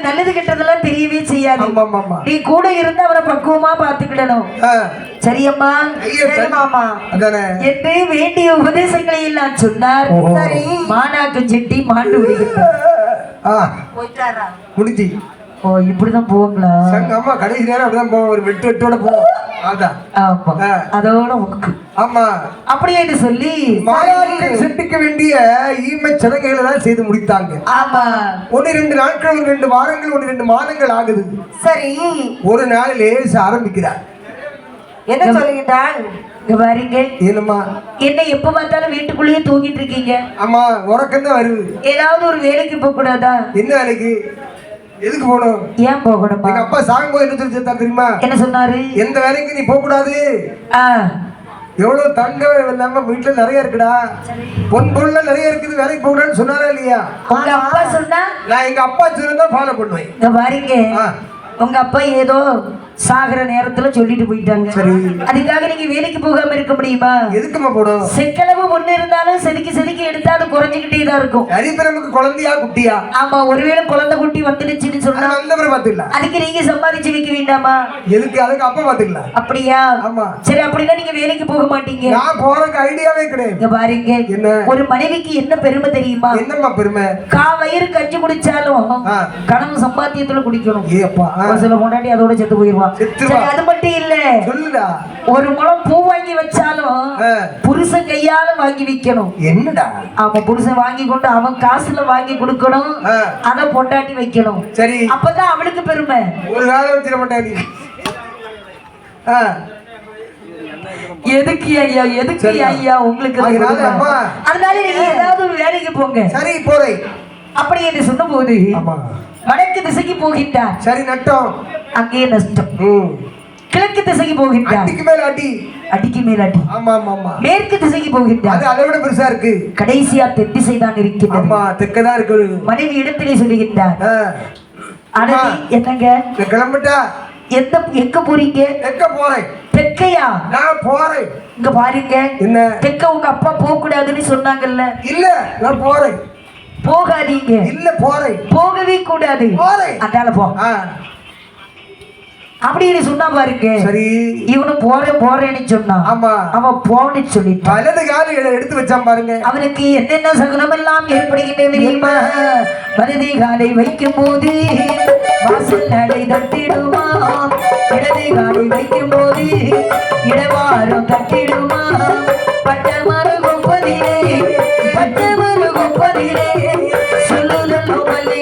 நல்லது கெட்டதெல்லாம் தெரியவே செய்யாது. நீ கூட இருந்து அவரை பக்குவமா பாத்துக்கிடணும். சரியம்மா? மாமா என்று வேண்டிய உபதேசங்களை எல்லாம் சொன்னார். சரி, மானாக்கு செட்டி மாண்டு விடுகிறார். முடிஞ்சு. ஓ, இப்படிதான் போங்களா? அம்மா கடைசி நேரம் அப்படிதான் போவோம். ஒரு வெட்டோட போவோம். அதோட ஆமா அப்படியே சொல்லி செட்டுக்க வேண்டிய ஈமை சடங்குகளை தான் செய்து முடித்தாங்க. ஆமா, 1-2 நாட்கள், 1-2 வாரங்கள், 1-2 மாதங்கள் ஆகுது. சரி, ஒரு நாள் லேச ஆரம்பிக்கிறார். என்ன சொல்லுகிறாள்? பாருங்க, என்னம்மா என்ன எப்ப பார்த்தாலும் வீட்டுக்குள்ளேயே தூங்கிட்டு இருக்கீங்க? ஆமா, உறக்கம் தான் வருது. ஏதாவது ஒரு வேலைக்கு போக கூடாதா? என்ன வேலைக்கு? எதுக்கு போகணும்? ஏன் போகணும்? எங்க அப்பா சாகும்போது என்ன சொல்லி தெரியுமா? என்ன சொன்னாரு? எந்த வேலைக்கு நீ போக கூடாது. எவ்வளவு தங்கம் இல்லாம வீட்டுல நிறைய இருக்குடா, பொன் பொருள் நிறைய இருக்குது, வேலைக்கு போகணும்னு சொன்னாரா இல்லையா? உங்க அப்பா சொன்னா? நான் எங்க அப்பா சொன்னதான் ஃபாலோ பண்ணுவேன். பாருங்க, உங்க அப்பா ஏதோ சாகர நேரத்துல சொல்லிட்டு போயிட்டாங்க. சரி, அதுக்காக நீங்க வேலைக்கு போகாம இருக்க முடியுமா? எதுக்குமா போடும்? செக்களவு ஒண்ணு இருந்தாலும் செதுக்கி செதுக்கி எடுத்தா அது குறைஞ்சுக்கிட்டே தான் இருக்கும். நமக்கு குழந்தையா குட்டியா? ஆமா, ஒருவேளை குழந்தை குட்டி வந்துடுச்சுன்னு சொன்னா அதுக்கு நீங்க சம்பாதிச்சு வைக்க வேண்டாமா? எதுக்கு? அதுக்கு அப்பா பாத்துக்கலாம். அப்படியா? ஆமா. சரி, அப்படின்னா நீங்க வேலைக்கு போக மாட்டீங்க. நான் போறதுக்கு ஐடியாவே கிடையாது. பாருங்க, ஒரு மனைவிக்கு என்ன பெருமை தெரியுமா? என்னம்மா பெருமை? வயிறு கஞ்சி குடிச்சாலும் கணவன் சம்பாத்தியத்துல குடிக்கணும். சில முன்னாடி அதோட செத்து போயிருவான். அது மட்டும் இல்ல, ஒரு முழம் பூ வாங்கி வச்சாலும் புருஷன் கையால வாங்கி வைக்கணும். என்னடா? ஆமா, புருஷன் வாங்கி கொண்டு அவன் காசுல வாங்கி கொடுக்கணும், அத பொண்டாட்டி வைக்கணும். சரி, அப்பதான் அவளுக்கு பெருமை. ஒரு காலம் வச்சிட மாட்டாங்க. எதுக்கு ஐயா? எதுக்கு ஐயா உங்களுக்கு? அதனால நீங்க ஏதாவது ஒரு வேலைக்கு போங்க. சரி, போறேன். அப்படி என்று சொன்ன போது வடக்கு திசைக்கு போகின்றார். சரி, நட்டம். அங்கே நஷ்டம். கிழக்கு திசைக்கு போகின்றார். அடிக்கு மேல அடி, அடிக்கு மேல அடி. ஆமா ஆமா ஆமா. மேற்கு திசைக்கு போகின்றார். அது அதை விட பெருசா இருக்கு. கடைசியா தென் திசை தான் இருக்கிறது. ஆமா, தெற்கதான் இருக்கு. மனைவி இடத்திலே சொல்லுகின்றார். அனதி, என்னங்க கிளம்பிட்டா? எங்க போறீங்க? தெற்க போறேன். தெற்கையா? நான் போறேன். இங்க பாருங்க, என்ன தெற்க உங்க அப்பா போக கூடாதுன்னு சொன்னாங்கல்ல? இல்ல, நான் போறேன். போகாதீங்க. இல்ல, போறேன். போகவே கூடாது. போறேன். அதால போ. அப்படின்னு சொன்னா பாருங்க. சரி, இவனும் போறேன்னு சொன்னான். ஆமா, அவன் போன்னு சொல்லிட்டு வலது கால எடுத்து வச்சான் பாருங்க. அவனுக்கு என்னென்ன சகுனம் எல்லாம் ஏற்படுகின்றது தெரியுமா? வலது காலை வைக்கும் போது வாசல் நடை தட்டிடுமா, இடது காலை வைக்கும் போது இடவாரம் தட்டிடுமா, பட்டமரு கொப்பதிலே பட்டமரு கொப்பதிலே சொல்லுதல் மல்லி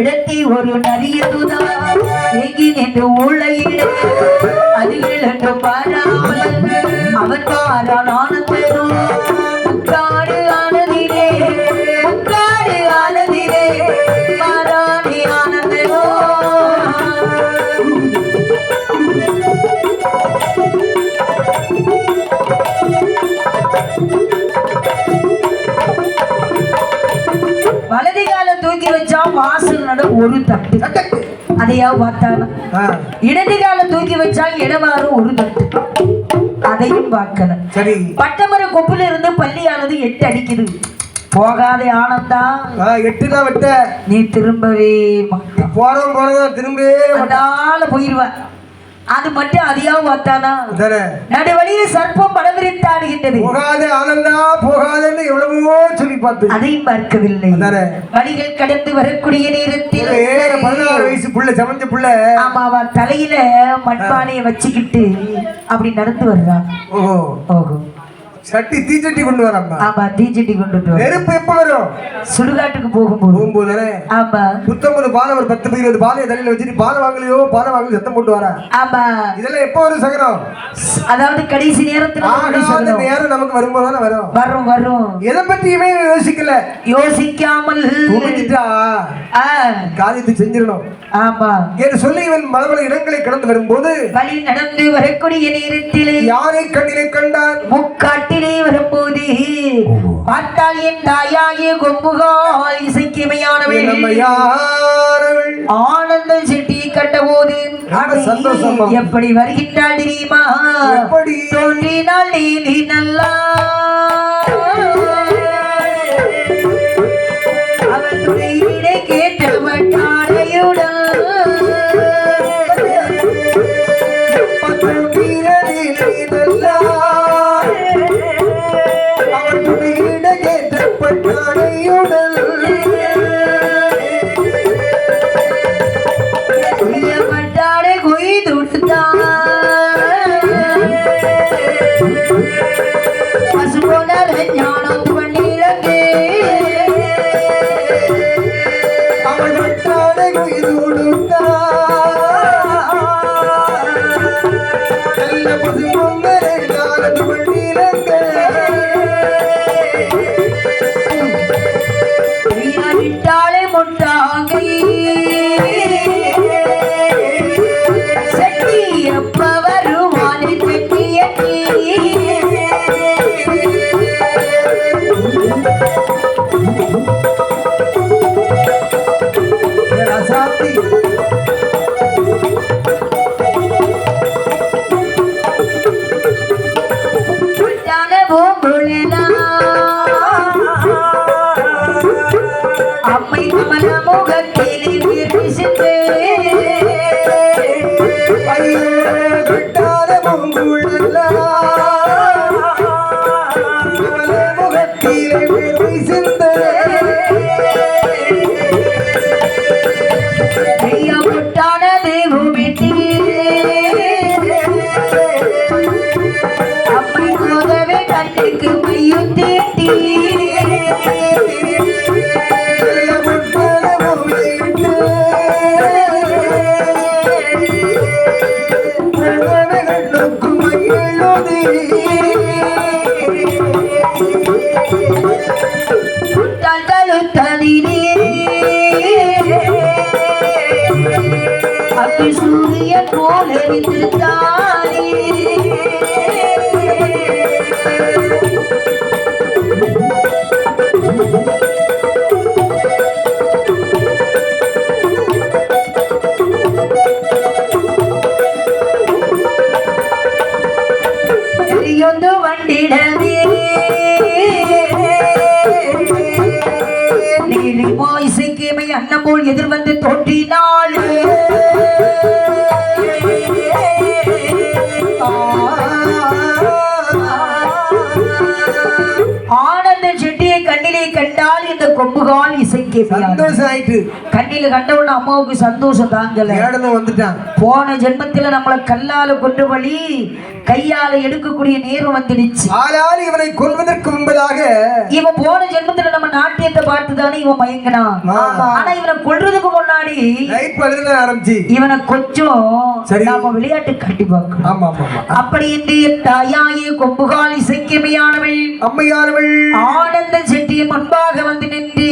இடத்தில் ஒரு நரியதுதான் ஏங்கி நின்று உழையிட அது இழந்து பாராமல் அவன் பாரான் ஆனந்தனோ முக்காடு ஆனதிலே முக்காடு ஆனதிலே பாராணி ஆனந்தனோ. வலது காலம் தூக்கி வச்சா வாசல் நட ஒரு தட்டு, அதையா பார்த்தானா? இடது காலம் தூக்கி வச்சா இடமாறும் ஒரு தட்டு, அதையும் பார்க்கல. சரி, பட்டமர கொப்புல இருந்து பள்ளியானது 8 அடிக்குது. போகாத ஆனந்தா, 8 தான் விட்ட. நீ திரும்பவே மாட்டான். போறோம் திரும்பவே போயிருவ. அது மட்டும் அதிகாவும் பார்த்தானா? நடு வழியில சர்ப்பம் படவிரித்தாடுகின்றது. போகாத ஆனந்தா, போகாதன்னு எவ்வளவோ சொல்லி பார்த்து அதையும் பார்க்கவில்லை. வழிகள் கடந்து வரக்கூடிய நேரத்தில் 16 வயசு புள்ள, சமைஞ்ச புள்ள, ஆமா, அவன் தலையில மண்பானையை வச்சுக்கிட்டு அப்படி நடந்து வர்றான். ஓஹோ ஓஹோ. சட்டி தீச்சட்டி கொண்டு வராமா? ஆமா, தீச்சட்டி கொண்டு வர. நெருப்பு எப்ப வரும்? சுடுகாட்டுக்கு போகும்போது. ஆமா, புத்தம்பது பாலை ஒரு 10-20 பாலையை தலையில வச்சுட்டு பாலை வாங்கலையோ பாலை வாங்கல சத்தம் போட்டு வரா. ஆமா, இதெல்லாம் எப்ப வரும் சகனம்? அதாவது கடைசி நேரத்துல நேரம் நமக்கு வரும்போது தானே வரும். வரும். எதை பற்றியுமே யோசிக்கல, யோசிக்காமல் காரியத்தை செஞ்சிடணும். ஆமா என்று சொல்லி இவன் பல இடங்களை கடந்து வரும்போது வழி நடந்து வரக்கூடிய நேரத்திலே யாரை கண்ணிலே கண்டார்? முக்காட்டிலே வரும்போது பார்த்தால் என் தாயாகிய கொம்புகால் இசைக்கிமையானவள் ஆனந்த செட்டி கட்ட போது சந்தோஷமா எப்படி வருகின்றாள் தெரியுமா? எப்படி தோன்றினால் நீ நல்லா அவள் துணையிடை கேட்டவன் ஆடையுடன் சூரியன் போல வித்திருத்தானே எரியொந்து வண்டிடவே நீலி இசைக்கேமை அன்னம் போல் எதிர் வந்து தோன்றினாள் ஆனந்த செட்டியை கண்ணிலே கண்டால் இந்த கொம்புகால் இசைக்கே சந்தோஷம் ஆயிட்டு கண்ணில கண்டவுடனே அம்மாவுக்கு சந்தோஷம் தாங்கல வந்துட்டான். போன ஜென்மத்துல நம்மளை கல்லால கொண்டு வழி கையால எடுக்கக்கூடிய நேரம் வந்துடுச்சு. ஆனால் இவனை கொல்வதற்கு முன்பதாக இவன் போன ஜென்மத்துல நம்ம நாட்டியத்தை பார்த்துதானே இவன் மயங்கினான். ஆனா இவனை கொல்றதுக்கு முன்னாடி ஆரம்பிச்சு இவனை கொஞ்சம் நாம விளையாட்டு காட்டி பார்க்கணும். அப்படி என்று தாயாயே கொம்புகால் இசைக்கமையானவள் அம்மையானவள் ஆனந்த செட்டியின் முன்பாக வந்து நின்று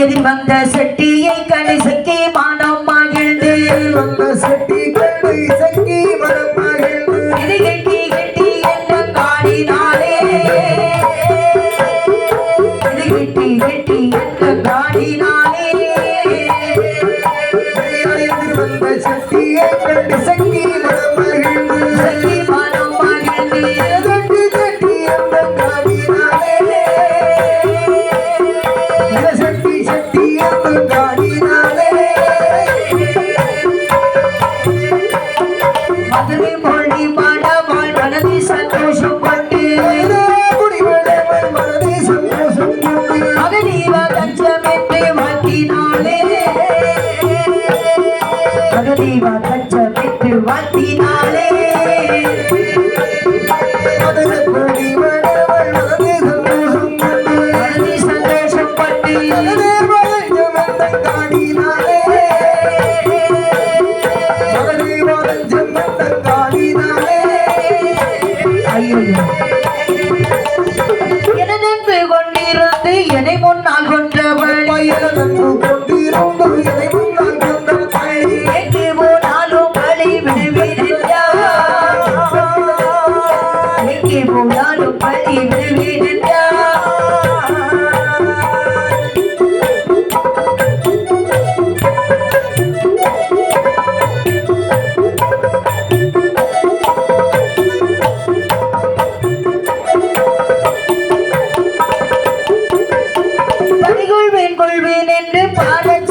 எதிர் வந்த செட்டியை கடை சக்கி மானம் மகிழ்ந்து செட்டி கடை சக்கி மனம் மகிழ்ந்து இது கெட்டி கெட்டி என்ன காடினாலே இது கெட்டி கெட்டி என்ன காடினாலே வந்த செட்டியை கடை சக்கி மனம் மகிழ்ந்து சக்கி மானம் மகிழ்ந்து கெட்டி கெட்டி என்ன காடினாலே சக்தி சக்தி என்ன காடினாலே மதுரை மொழி மாடவாள் மனதை சந்தோஷம் கொண்டு மனதை சந்தோஷம் கொண்டு மகதீவா தஞ்சம் என்று வாழ்த்தினாலே மகதீவா தஞ்சம் என்று வாழ்த்தினாலே மதுரை மொழி மாடவாள் மனதை சந்தோஷம் கொண்டு மனதை சந்தோஷம் கொண்டு எனதென்று கொண்டிருந்து என்னை முன்னால் கொன்றவள் எங்கே போனாலும் பழி விடுவீரா எங்கே போனாலும் பழி விடுவீரா பாட